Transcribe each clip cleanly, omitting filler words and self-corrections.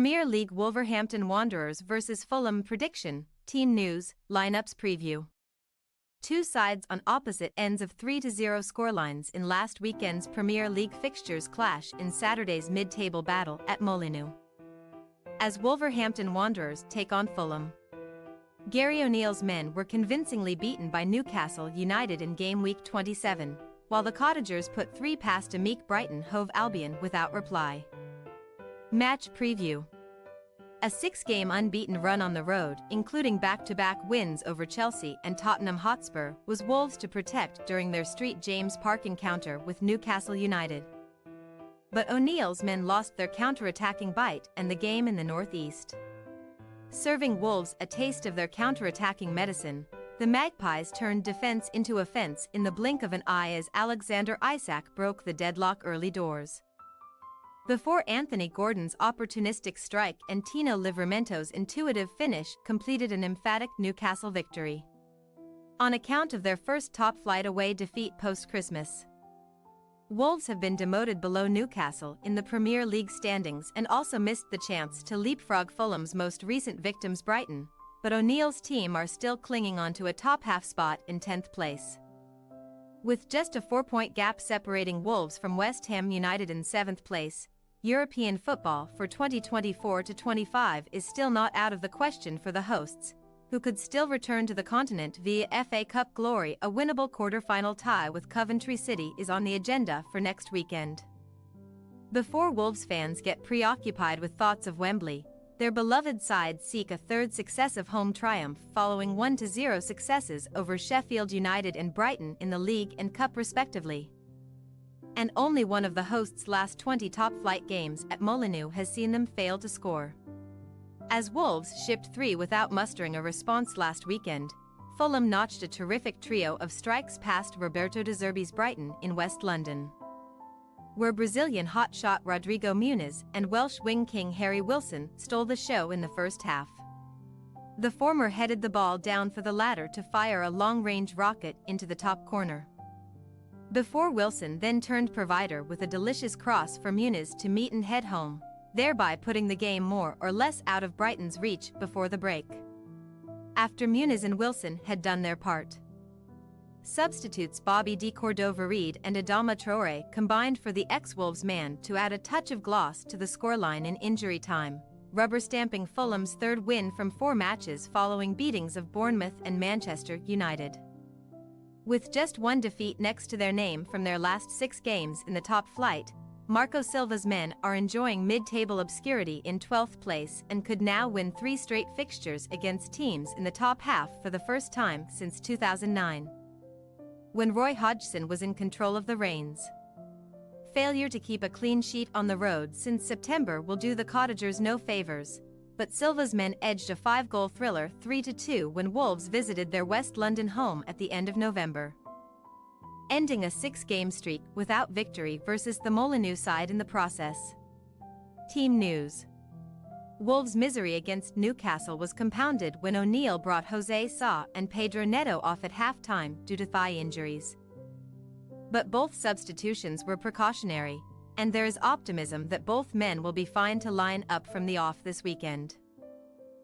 Premier League Wolverhampton Wanderers vs Fulham prediction, team news, lineups preview. Two sides on opposite ends of 3-0 scorelines in last weekend's Premier League fixtures clash in Saturday's mid-table battle at Molineux, as Wolverhampton Wanderers take on Fulham. Gary O'Neill's men were convincingly beaten by Newcastle United in game week 27, while the Cottagers put 3 past a meek Brighton Hove Albion without reply. Match preview. A 6-game unbeaten run on the road, including back-to-back wins over Chelsea and Tottenham Hotspur, was Wolves to protect during their St James Park encounter with Newcastle United. But O'Neill's men lost their counter-attacking bite and the game in the northeast, serving Wolves a taste of their counter-attacking medicine. The Magpies turned defense into offense in the blink of an eye as Alexander Isak broke the deadlock early doors, before Anthony Gordon's opportunistic strike and Tino Livramento's intuitive finish completed an emphatic Newcastle victory, on account of their first top-flight away defeat post-Christmas. Wolves have been demoted below Newcastle in the Premier League standings and also missed the chance to leapfrog Fulham's most recent victims Brighton, but O'Neill's team are still clinging on to a top-half spot in 10th place, with just a 4-point gap separating Wolves from West Ham United in 7th place. European football for 2024-25 is still not out of the question for the hosts, who could still return to the continent via FA Cup glory. A winnable quarter-final tie with Coventry City is on the agenda for next weekend. Before Wolves fans get preoccupied with thoughts of Wembley, their beloved side seek a third successive home triumph following 1-0 successes over Sheffield United and Brighton in the league and cup respectively. And only one of the hosts' last 20 top-flight games at Molineux has seen them fail to score. As Wolves shipped 3 without mustering a response last weekend, Fulham notched a terrific trio of strikes past Roberto De Zerbi's Brighton in West London, where Brazilian hotshot Rodrigo Muniz and Welsh wing king Harry Wilson stole the show in the first half. The former headed the ball down for the latter to fire a long-range rocket into the top corner, before Wilson then turned provider with a delicious cross for Muniz to meet and head home, thereby putting the game more or less out of Brighton's reach before the break. After Muniz and Wilson had done their part, substitutes Bobby de Cordova-Reid and Adama Traore combined for the ex-Wolves man to add a touch of gloss to the scoreline in injury time, rubber-stamping Fulham's 3rd win from 4 matches following beatings of Bournemouth and Manchester United. With just 1 defeat next to their name from their last 6 games in the top flight, Marco Silva's men are enjoying mid-table obscurity in 12th place and could now win 3 straight fixtures against teams in the top half for the first time since 2009, when Roy Hodgson was in control of the reins. Failure to keep a clean sheet on the road since September will do the Cottagers no favors, but Silva's men edged a 5-goal thriller 3-2 when Wolves visited their West London home at the end of November, ending a 6-game streak without victory versus the Molineux side in the process. Team news. Wolves' misery against Newcastle was compounded when O'Neill brought Jose Sa and Pedro Neto off at half-time due to thigh injuries. But both substitutions were precautionary, and there is optimism that both men will be fine to line up from the off this weekend.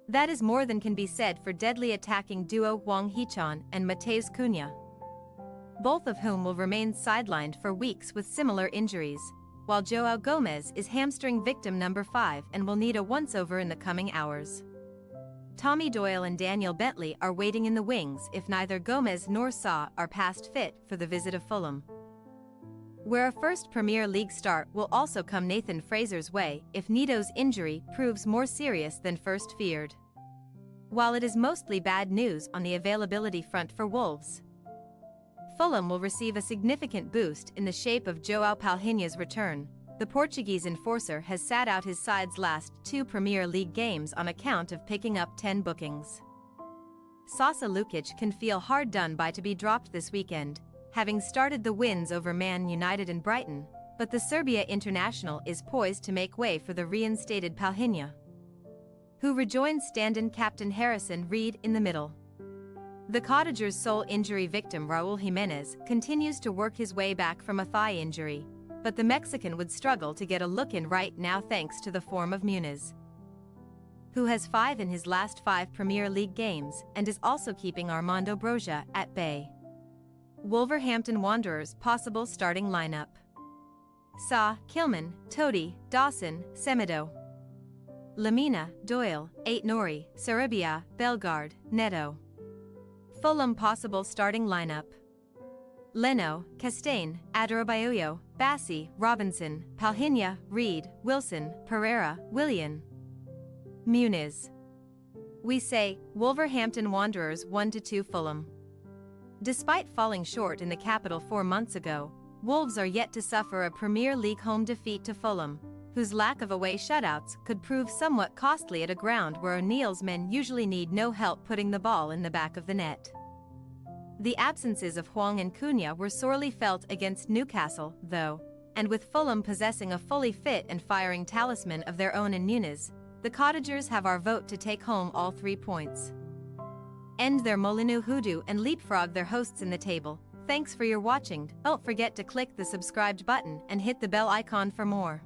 That is more than can be said for deadly attacking duo Hwang Hee-chan and Matheus Cunha, both of whom will remain sidelined for weeks with similar injuries, while João Gomez is hamstring victim number 5 and will need a once-over in the coming hours. Tommy Doyle and Daniel Bentley are waiting in the wings if neither Gomez nor Sa are past fit for the visit of Fulham, where a first Premier League start will also come Nathan Fraser's way if Neto's injury proves more serious than first feared. While it is mostly bad news on the availability front for Wolves, Fulham will receive a significant boost in the shape of João Palhinha's return. The Portuguese enforcer has sat out his side's last 2 Premier League games on account of picking up 10 bookings. Sasa Lukic can feel hard done by to be dropped this weekend, having started the wins over Man United and Brighton, but the Serbia international is poised to make way for the reinstated Palhinha, who rejoins stand-in captain Harrison Reed in the middle. The Cottagers' sole injury victim Raul Jimenez continues to work his way back from a thigh injury, but the Mexican would struggle to get a look in right now thanks to the form of Muniz, who has 5 in his last 5 Premier League games and is also keeping Armando Broja at bay. Wolverhampton Wanderers possible starting lineup: Sa, Kilman, Todi, Dawson, Semedo, Lamina, Doyle, Aït-Nouri, Sarabia, Bellegarde, Neto. Fulham possible starting lineup: Leno, Castaigne, Adarabioyo, Bassi, Robinson, Palhinha, Reed, Wilson, Pereira, Willian, Muniz. We say, Wolverhampton Wanderers 1-2 Fulham. Despite falling short in the capital 4 months ago, Wolves are yet to suffer a Premier League home defeat to Fulham, whose lack of away shutouts could prove somewhat costly at a ground where O'Neill's men usually need no help putting the ball in the back of the net. The absences of Hwang and Cunha were sorely felt against Newcastle, though, and with Fulham possessing a fully fit and firing talisman of their own in Muniz, the Cottagers have our vote to take home all 3 points. End their Molineux hoodoo and leapfrog their hosts in the table. Thanks for your watching. Don't forget to click the subscribed button and hit the bell icon for more.